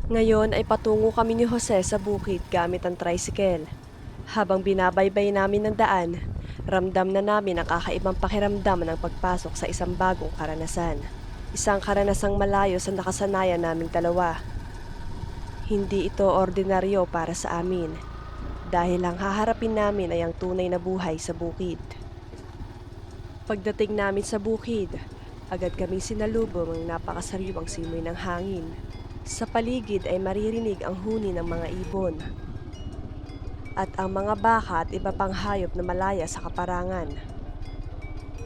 Ngayon ay patungo kami ni Jose sa bukid gamit ang tricycle. Habang binabaybay namin ng daan, ramdam na namin ang kakaibang pakiramdam ng pagpasok sa isang bagong karanasan. Isang karanasang malayo sa nakasanayan naming dalawa. Hindi ito ordinaryo para sa amin, dahil ang haharapin namin ay ang tunay na buhay sa bukid. Pagdating namin sa bukid, agad kaming sinalubong ng napakasariwang simoy ng hangin. Sa paligid ay maririnig ang huni ng mga ibon at ang mga baka at iba pang hayop na malaya sa kaparangan.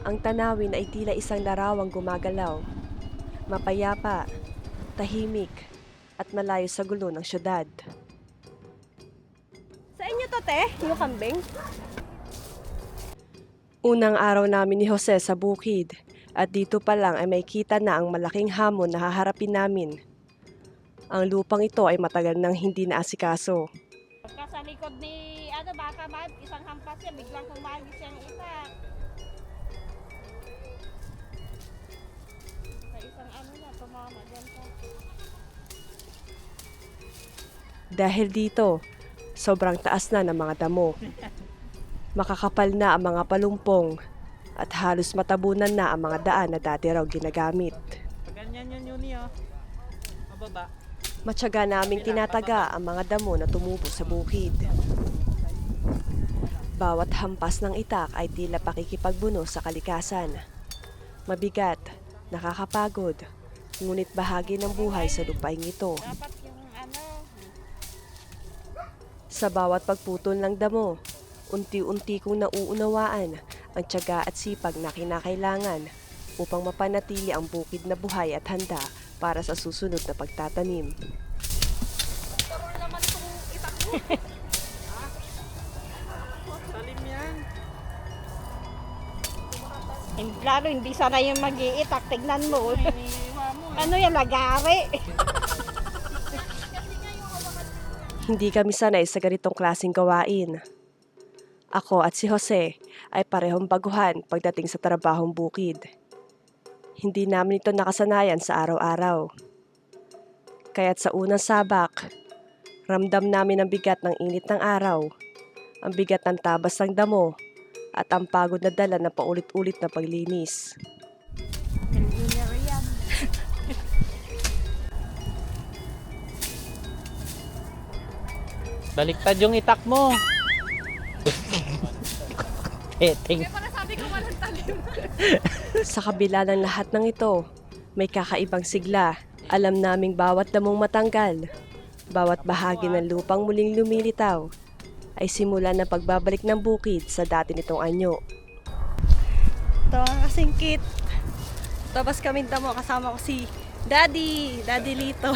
Ang tanawin ay tila isang larawang gumagalaw, mapayapa, tahimik, at malayo sa gulo ng syudad. Sa inyo to, te? Yung kambing? Unang araw namin ni Jose sa bukid at dito pa lang ay makikita na ang malaking hamon na haharapin namin. Ang lupang ito ay matagal nang hindi naasikaso. Pagka sa likod ni baka isang hampas niya, biglang humagis siyang isa. Sa isang niya, tumama dyan pa. Dahil dito, sobrang taas na ng mga damo. Makakapal na ang mga palumpong at halos matabunan na ang mga daan na dati raw ginagamit. Ganyan yun yun mababa. Matyaga naming tinataga ang mga damo na tumubo sa bukid. Bawat hampas ng itak ay tila pakikipagbuno sa kalikasan. Mabigat, nakakapagod, ngunit bahagi ng buhay sa lupaing ito. Dapat yung Sa bawat pagputol ng damo, unti-unti kong nauunawaan ang tiyaga at sipag na kinakailangan upang mapanatili ang bukid na buhay at handa para sa susunod na pagtatanim. Tarol naman itong itak mo. Salim yan. Lalo, hindi sana yung mag-iitak. Tignan mo. Ano yan, lagari? Hindi kami sanay sa ganitong klaseng gawain. Ako at si Jose ay parehong baguhan pagdating sa trabahong bukid. Hindi namin ito nakasanayan sa araw-araw. Kaya't sa unang sabak, ramdam namin ang bigat ng init ng araw, ang bigat ng tabas ng damo, at ang pagod na dala ng paulit-ulit na paglinis. Baliktad yung itak mo. Eting. Sa kabila ng lahat ng ito, may kakaibang sigla. Alam naming bawat damong matanggal, bawat bahagi ng lupang muling lumilitaw, ay simula ng pagbabalik ng bukid sa dati nitong anyo. Ito ang kasingkit. Tapos kami damo, kasama ko si Daddy Lito.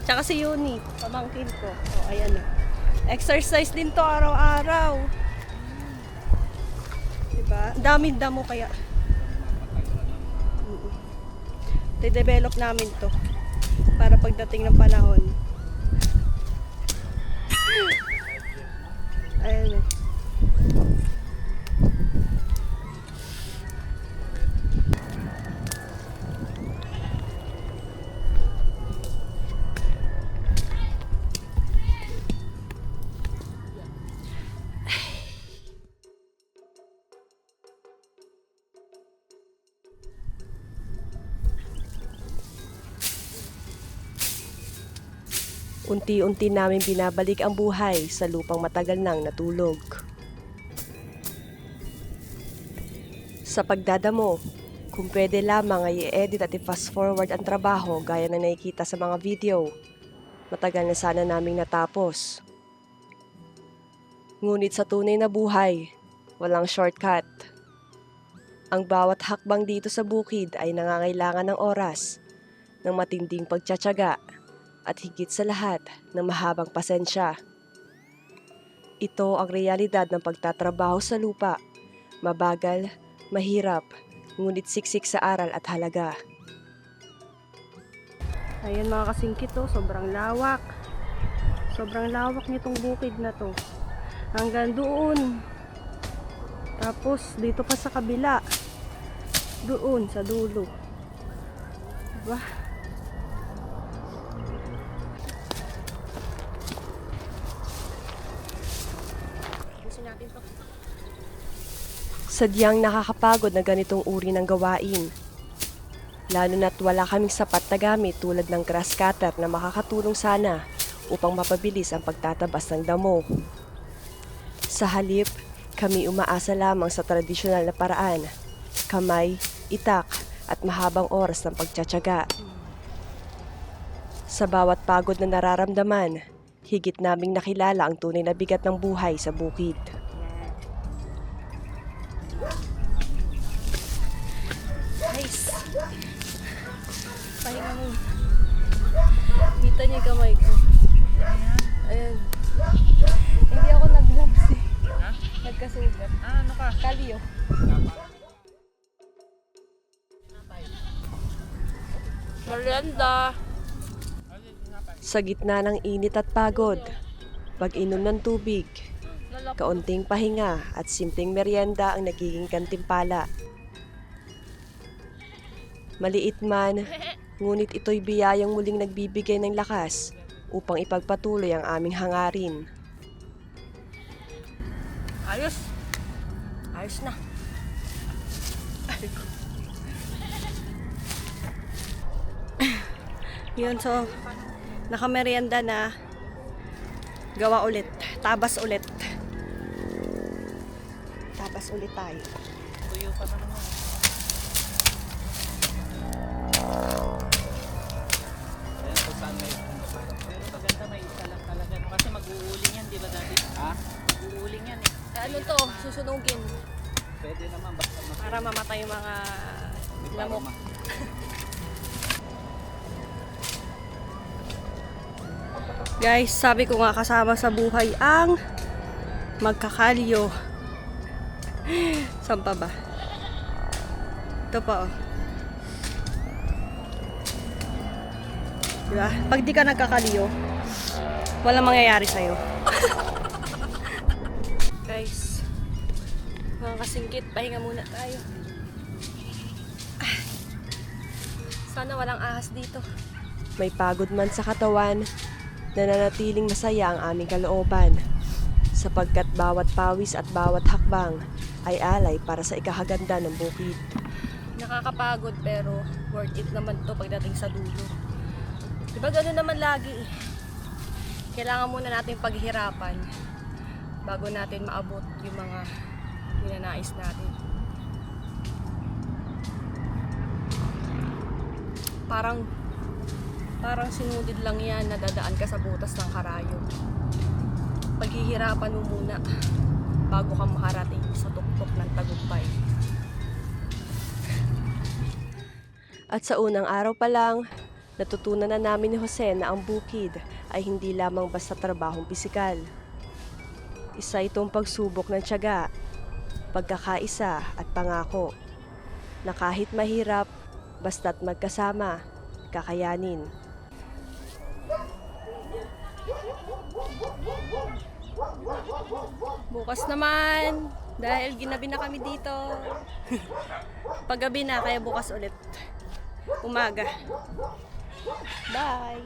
Tsaka si Yuni, pamangkin ko. O, ayan o. Exercise din to araw-araw. Diba? Daming damo kaya. De-develop namin to para pagdating ng panahon. Ayan o. Unti-unti namin binabalik ang buhay sa lupang matagal nang natulog. Sa pagdadamo, kung pwede lamang ay i-edit at i-fast forward ang trabaho gaya ng nakikita sa mga video, matagal na sana naming natapos. Ngunit sa tunay na buhay, walang shortcut. Ang bawat hakbang dito sa bukid ay nangangailangan ng oras, ng matinding pagtsatsaga, at higit sa lahat ng mahabang pasensya. Ito ang realidad ng pagtatrabaho sa lupa. Mabagal, mahirap, ngunit siksik sa aral at halaga. Ayan mga kasingkit, sobrang lawak. Sobrang lawak nitong bukid na to. Hanggang doon. Tapos dito pa sa kabila. Doon sa dulo. Diba? Sadyang nakakapagod na ganitong uri ng gawain. Lalo na't wala kaming sapat na gamit tulad ng grass cutter na makakatulong sana upang mapabilis ang pagtatabas ng damo. Sa halip, kami umaasa lamang sa tradisyonal na paraan, kamay, itak at mahabang oras ng pagtsatsaga. Sa bawat pagod na nararamdaman, higit naming nakilala ang tunay na bigat ng buhay sa bukid. Guys, pahinga mo. Kita niyo yung kamay ko. Ayan. Hindi ako nag-gloves eh. Ha? Nagkasugat. Ano ka? Kalyo. Merienda. Sa gitna ng init at pagod, pag-inom ng tubig, kaunting pahinga at simpleng merienda ang nagiging gantimpala. Maliit man, ngunit ito'y biyayang muling nagbibigay ng lakas upang ipagpatuloy ang aming hangarin. Ayos. Ayos na. Yun, so, nakamerienda na. Gawa ulit. Tabas ulit. Tabas ulit tayo. Tuyo pa na naman. Ayan kung saan may pero maganda may isa lang talaga. No? Kasi mag-uuling yan, di ba dati? Ha? Mag-uuling yan eh. Ano to? Susunugin. Pwede naman basta Para mamatay yung mga lamok. Guys, sabi ko nga kasama sa buhay ang magkakalyo. Saan pa ba? Ito pa oh. Diba? Pag di ka nagkakalyo, walang mangyayari sa'yo. Guys, mga kasingkit, pahinga muna tayo. Sana walang ahas dito. May pagod man sa katawan, nananatiling masaya ang aming kalooban, sapagkat bawat pawis at bawat hakbang ay alay para sa ikahaganda ng bukid. Nakakapagod pero worth it naman to pagdating sa dulo. Diba gano'n naman lagi eh. Kailangan muna natin paghihirapan bago natin maabot yung mga ninanais natin. Parang sinudid lang yan na dadaan ka sa butas ng karayom. Paghihirapan mo muna bago ka makarating sa tuktok ng tagumpay. At sa unang araw pa lang, natutunan na namin ni Jose na ang bukid ay hindi lamang basta trabahong pisikal. Isa itong pagsubok ng tiyaga, pagkakaisa at pangako, na kahit mahirap, basta't magkasama, kakayanin. Bukas naman, dahil ginabi na kami dito. Paggabi na, kaya bukas ulit. Umaga. Bye!